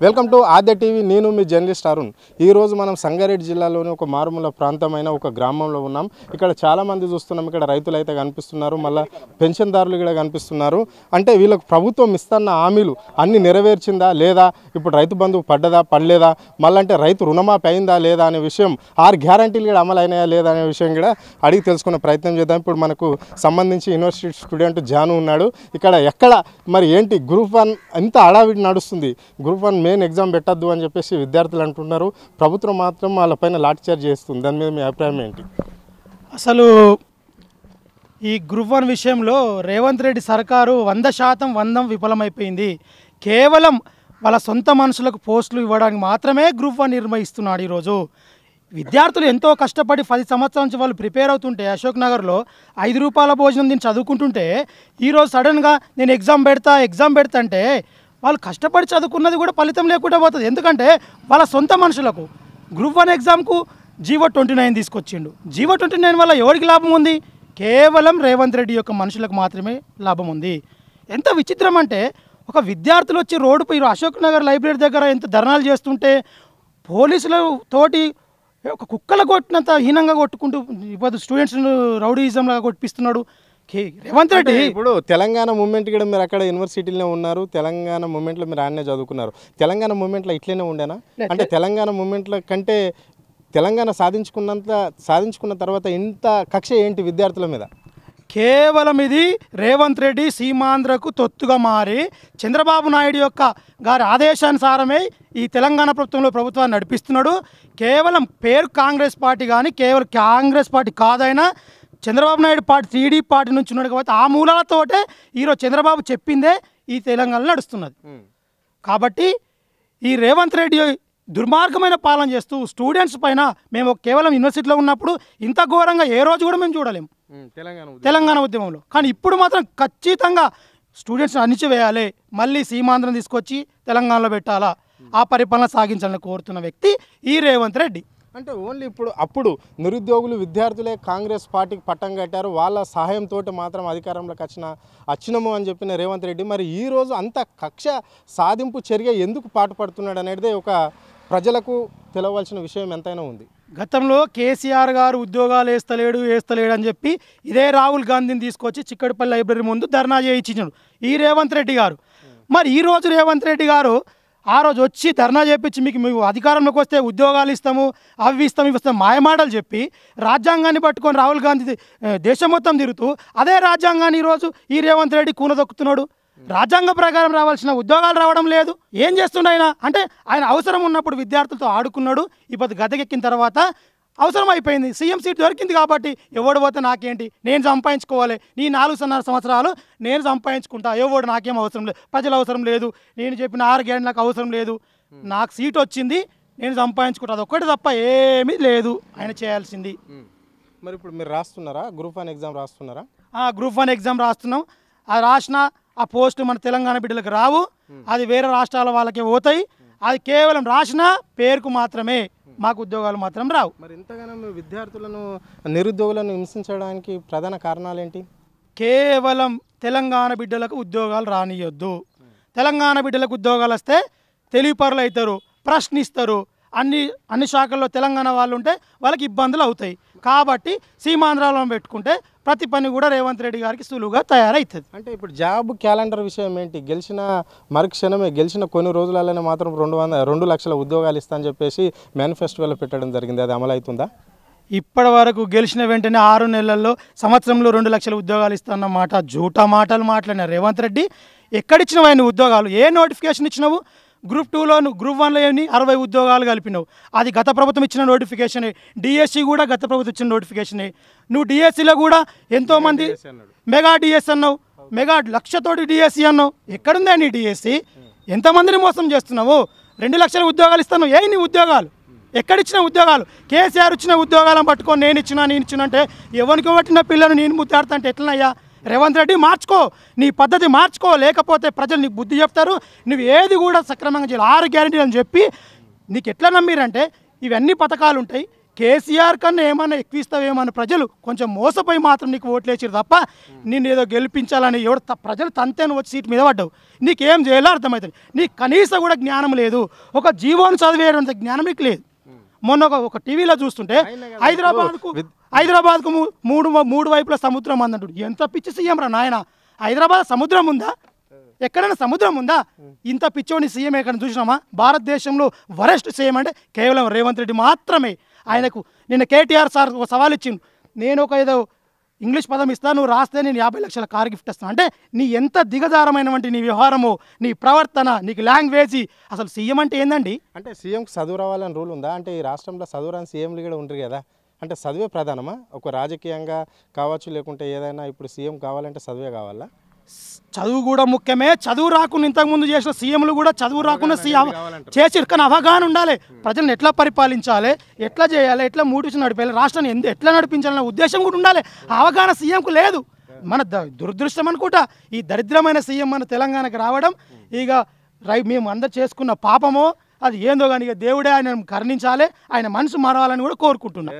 Welcome to Aadya TV. నేను మీ journalist Arun. ఈరోజు మనం సంగారెడ్డి జిల్లాలోని ఒక మారుమూల ప్రాంతమైన ఒక గ్రామంలో ఉన్నాం. ఇక్కడ చాలామంది చూస్తున్నాం. ఇక్కడ రైతులు అయితే కనిపిస్తున్నారు, మళ్ళీ పెన్షన్దారులు కూడా కనిపిస్తున్నారు. అంటే వీళ్ళకు ప్రభుత్వం ఇస్తున్న హామీలు అన్ని నెరవేర్చిందా లేదా, ఇప్పుడు రైతు బంధువు పడ్డదా పడలేదా, మళ్ళీ అంటే రైతు రుణమాఫీ అయిందా లేదా అనే విషయం, 6 గ్యారంటీలు కూడా అమలు అయినాయా లేదా అనే విషయం కూడా అడిగి తెలుసుకునే ప్రయత్నం చేద్దాం. ఇప్పుడు మనకు సంబంధించి యూనివర్సిటీ స్టూడెంట్ జాను ఉన్నాడు. ఇక్కడ ఎక్కడ మరి ఏంటి గ్రూప్ 1 ఇంత హడావిడి నడుస్తుంది, గ్రూప్ 1 మెయిన్ ఎగ్జామ్ పెట్టద్దు అని చెప్పేసి విద్యార్థులు అంటున్నారు. ప్రభుత్వం మాత్రం వాళ్ళపైన లాఠీచార్జ్ చేస్తుంది. దాని మీద మీ అభిప్రాయం ఏంటి? అసలు ఈ గ్రూప్ 1 విషయంలో రేవంత్ రెడ్డి సర్కారు 100% విఫలమైపోయింది. కేవలం వాళ్ళ సొంత మనుషులకు పోస్టులు ఇవ్వడానికి మాత్రమే గ్రూప్ 1 నిర్వహిస్తున్నాడు. ఈరోజు విద్యార్థులు ఎంతో కష్టపడి 10 సంవత్సరాల నుంచి వాళ్ళు ప్రిపేర్ అవుతుంటే అశోక్ నగర్లో 5 రూపాయల భోజనం దీన్ని చదువుకుంటుంటే ఈరోజు సడన్గా నేను ఎగ్జామ్ పెడతా అంటే వాళ్ళు కష్టపడి చదువుకున్నది కూడా ఫలితం లేకుండా పోతుంది. ఎందుకంటే వాళ్ళ సొంత మనుషులకు గ్రూప్ 1 ఎగ్జామ్కు జీవో 29 తీసుకొచ్చిండు. జీవో 29 వల్ల ఎవరికి లాభం ఉంది? కేవలం రేవంత్ రెడ్డి యొక్క మనుషులకు మాత్రమే లాభం ఉంది. ఎంత విచిత్రం అంటే, ఒక విద్యార్థులు వచ్చి రోడ్డుపై అశోక్ నగర్ లైబ్రరీ దగ్గర ఎంత ధర్నాలు చేస్తుంటే పోలీసులతోటి ఒక కుక్కలు కొట్టినంత హీనంగా కొట్టుకుంటూ ఇప్పుడు స్టూడెంట్స్ రౌడీయిజంలాగా కొట్టిస్తున్నాడు రేవంత్ రెడ్డి. ఇప్పుడు తెలంగాణ మూమెంట్ కూడా మీరు అక్కడ యూనివర్సిటీలో ఉన్నారు, తెలంగాణ మూమెంట్లో మీరు ఆడనే చదువుకున్నారు. తెలంగాణ మూమెంట్లో ఇట్లనే ఉండేనా? అంటే తెలంగాణ మూమెంట్ల కంటే తెలంగాణ సాధించుకున్న తర్వాత ఇంత కక్ష ఏంటి విద్యార్థుల మీద? కేవలం ఇది రేవంత్ రెడ్డి సీమాంధ్రకు తొత్తుగా మారి చంద్రబాబు నాయుడు యొక్క గారి ఆదేశానుసారమే ఈ తెలంగాణ ప్రభుత్వాన్ని నడిపిస్తున్నాడు. కేవలం పేరు కాంగ్రెస్ పార్టీ, కానీ కేవలం కాంగ్రెస్ పార్టీ కాదైనా Chandrababu Naidu party TD party నుంచి ఉన్నాడు కాబట్టి ఆ మూలాలతోటే ఈరోజు చంద్రబాబు చెప్పిందే ఈ తెలంగాణలో నడుస్తున్నది. కాబట్టి ఈ రేవంత్ రెడ్డి దుర్మార్గమైన పాలన చేస్తూ స్టూడెంట్స్ పైన మేము కేవలం యూనివర్సిటీలో ఉన్నప్పుడు ఇంత ఘోరంగా ఏ రోజు కూడా మేము చూడలేము తెలంగాణ ఉద్యమంలో. కానీ ఇప్పుడు మాత్రం ఖచ్చితంగా స్టూడెంట్స్ని అణిచివేయాలి, మళ్ళీ సీమాంధ్రం తీసుకొచ్చి తెలంగాణలో పెట్టాలా, ఆ పరిపాలన సాగించాలని కోరుతున్న వ్యక్తి ఈ రేవంత్ రెడ్డి. అంటే ఓన్లీ అప్పుడు నిరుద్యోగులు విద్యార్థులే కాంగ్రెస్ పార్టీకి పట్టం కట్టారు, వాళ్ళ సహాయంతో మాత్రం అధికారంలోకి వచ్చినాము అని చెప్పిన రేవంత్ రెడ్డి మరి ఈరోజు అంత కక్ష సాధింపు చర్య ఎందుకు పాటుపడుతున్నాడు అనేది ఒక ప్రజలకు తెలవాల్సిన విషయం ఎంతైనా ఉంది. గతంలో కేసీఆర్ గారు ఉద్యోగాలు వేస్తలేడు అని చెప్పి ఇదే రాహుల్ గాంధీని తీసుకొచ్చి చిక్కడపల్లి లైబ్రరీ ముందు ధర్నా చేయించాడు ఈ రేవంత్ రెడ్డి గారు. మరి ఈరోజు రేవంత్ రెడ్డి గారు ఆ రోజు వచ్చి ధర్నా చేపించి మీకు అధికారంలోకి వస్తే ఉద్యోగాలు ఇస్తాము, అవి ఇస్తాం మాయమాటలు చెప్పి రాజ్యాంగాన్ని పట్టుకొని రాహుల్ గాంధీ దేశం మొత్తం తిరుగుతూ అదే రాజ్యాంగాన్ని ఈరోజు ఈ రేవంత్ రెడ్డి కూనదొక్కుతున్నాడు. రాజ్యాంగ ప్రకారం రావాల్సిన ఉద్యోగాలు రావడం లేదు. ఏం చేస్తుండ అంటే ఆయన అవసరం ఉన్నప్పుడు విద్యార్థులతో ఆడుకున్నాడు. ఇప్పుడు గద్దెకెక్కిన తర్వాత అవసరం అయిపోయింది, సీఎం సీట్ దొరికింది కాబట్టి ఎవడు పోతే నాకేంటి, నేను సంపాదించుకోవాలి, నీ 4.5 సంవత్సరాలు నేను సంపాదించుకుంటా, ఎవడు నాకేం అవసరం లేదు, ప్రజలు అవసరం లేదు, నేను చెప్పిన 6 గ్యారెంటీ నాకు అవసరం లేదు, నాకు సీట్ వచ్చింది నేను సంపాదించుకుంటా, అది ఒక్కటి తప్ప ఏమీ లేదు ఆయన చేయాల్సింది. మరి ఇప్పుడు మీరు రాస్తున్నారా గ్రూప్ 1 ఎగ్జామ్ రాస్తున్నారా? గ్రూప్ 1 ఎగ్జామ్ రాస్తున్నాం. అది రాసిన ఆ పోస్టు మన తెలంగాణ బిడ్డలకు రావు, అది వేరే రాష్ట్రాల వాళ్ళకే పోతాయి. అది కేవలం రాసిన పేరుకు మాత్రమే, మాకు ఉద్యోగాలు మాత్రం రావు. మరి ఇంతగానో విద్యార్థులను నిరుద్యోగులను హింసించడానికి ప్రధాన కారణాలు ఏంటి? కేవలం తెలంగాణ బిడ్డలకు ఉద్యోగాలు రానియొద్దు. తెలంగాణ బిడ్డలకు ఉద్యోగాలు వస్తే తెలివిపరులు అవుతారు, ప్రశ్నిస్తారు. అన్ని శాఖల్లో తెలంగాణ వాళ్ళు ఉంటే వాళ్ళకి ఇబ్బందులు అవుతాయి. కాబట్టి సీమాంధ్రాలో పెట్టుకుంటే ప్రతి పని కూడా రేవంత్ రెడ్డి గారికి సులువుగా తయారవుతుంది. అంటే ఇప్పుడు జాబ్ క్యాలెండర్ విషయం ఏంటి? గెలిచిన కొన్ని రోజులలోనే మాత్రం 2 లక్షల ఉద్యోగాలు ఇస్తా అని చెప్పేసి మేనిఫెస్టోలో పెట్టడం జరిగింది. అది అమలు అవుతుందా? ఇప్పటి వరకు గెలిచిన వెంటనే 6 నెలల్లో సంవత్సరంలో 2 లక్షల ఉద్యోగాలు ఇస్తాన్న మాట జూటా మాటలు మాట్లాడిన రేవంత్ రెడ్డి. ఎక్కడిచ్చినవు ఆయన ఉద్యోగాలు? ఏ నోటిఫికేషన్ ఇచ్చినావు? గ్రూప్ 2లోను గ్రూప్ 1లో 60 ఉద్యోగాలు కలిపినావు. అది గత ప్రభుత్వం ఇచ్చిన నోటిఫికేషనే. డిఎస్సి కూడా గత ప్రభుత్వం ఇచ్చిన నోటిఫికేషనే. నువ్వు డిఎస్సిలో కూడా ఎంతోమంది మెగా డిఎస్సి అన్నావు, మెగా 1 లక్షతోటి డిఎస్సి అన్నావు. ఎక్కడుందా నీ డిఎస్సి? ఎంతమందిని మోసం చేస్తున్నావు? 2 లక్షల ఉద్యోగాలు ఇస్తాను, నీ ఉద్యోగాలు ఎక్కడిచ్చిన ఉద్యోగాలు? కేసీఆర్ ఇచ్చిన ఉద్యోగాలను పట్టుకొని నేను ఇచ్చిన అంటే ఎవరికి పట్టిన పిల్లలు నేను ముద్దాడుతా అంటే ఎట్లనయ్యా? రేవంత్ రెడ్డి మార్చుకో, నీ పద్ధతి మార్చుకో, లేకపోతే ప్రజలు నీకు బుద్ధి చెప్తారు. నువ్వు ఏది కూడా సక్రమంగా చేయాలి. 6 గ్యారెంటీలు అని చెప్పి నీకు ఎట్లా నమ్మిరంటే ఇవన్నీ పథకాలు ఉంటాయి, కేసీఆర్ కన్నా ఏమన్నా ఎక్కువ ఇస్తావేమన్నా ప్రజలు కొంచెం మోసపోయి మాత్రం నీకు ఓట్లేసారు తప్ప నిన్ను ఏదో గెలిపించాలని ప్రజలు తంతేను వచ్చి సీట్ మీద పడ్డావు. నీకేం చేయాలో అర్థమవుతుంది. నీకు కనీసం కూడా జ్ఞానం లేదు. ఒక జీవోని చదివేంత జ్ఞానం నీకు లేదు. మొన్న ఒక టీవీలో చూస్తుంటే హైదరాబాద్కు మూడు వైపుల సముద్రం అందంటాడు. ఎంత పిచ్చి సీఎం రా నాయన. హైదరాబాద్ సముద్రం ఉందా? ఎక్కడైనా సముద్రం ఉందా? ఇంత పిచ్చోని సీఎం ఎక్కడ చూసినామా? భారతదేశంలో వరెస్ట్ సీఎం అంటే కేవలం రేవంత్ రెడ్డి మాత్రమే. ఆయనకు నిన్న కేటీఆర్ సార్ ఒక సవాల్ ఇచ్చిండు. నేను ఒక ఏదో ఇంగ్లీష్ పదం ఇస్తాను, నువ్వు రాస్తే నేను 50 లక్షల కారు గిఫ్ట్ ఇస్తాను. అంటే నీ ఎంత దిగజారమైనటువంటి నీ వ్యవహారము, నీ ప్రవర్తన, నీకు లాంగ్వేజ్, అసలు సీఎం అంటే ఏందండి? అంటే సీఎంకి చదువు రావాలని రూల్ ఉందా? అంటే ఈ రాష్ట్రంలో చదువురాని సీఎంలు కూడా ఉంటారు కదా. అంటే చదువే ప్రధానమా? ఒక రాజకీయంగా కావచ్చు, లేకుంటే ఏదైనా ఇప్పుడు సీఎం కావాలంటే చదువే కావాలా? చదువు కూడా ముఖ్యమే. చదువు రాకుండా ఇంతకుముందు చేసిన సీఎంలు కూడా చదువు రాకుండా చేసిరు. కానీ అవగాహన ఉండాలి. ప్రజలను ఎట్లా పరిపాలించాలి, ఎట్లా చేయాలి, ఎట్లా మోటివేషన్ నడిపేయాలి, రాష్ట్రాన్ని ఎట్లా నడిపించాలనే ఉద్దేశం కూడా ఉండాలి. అవగాహన సీఎంకు లేదు. మన దురదృష్టం అనుకుంటా ఈ దరిద్రమైన సీఎం మన తెలంగాణకు రావడం. ఇక మేము అందరు చేసుకున్న పాపమో అది ఏందో కానీ ఇక దేవుడే ఆయన కరుణించాలి, ఆయన మనసు మారవాలని కూడా కోరుకుంటున్నాం.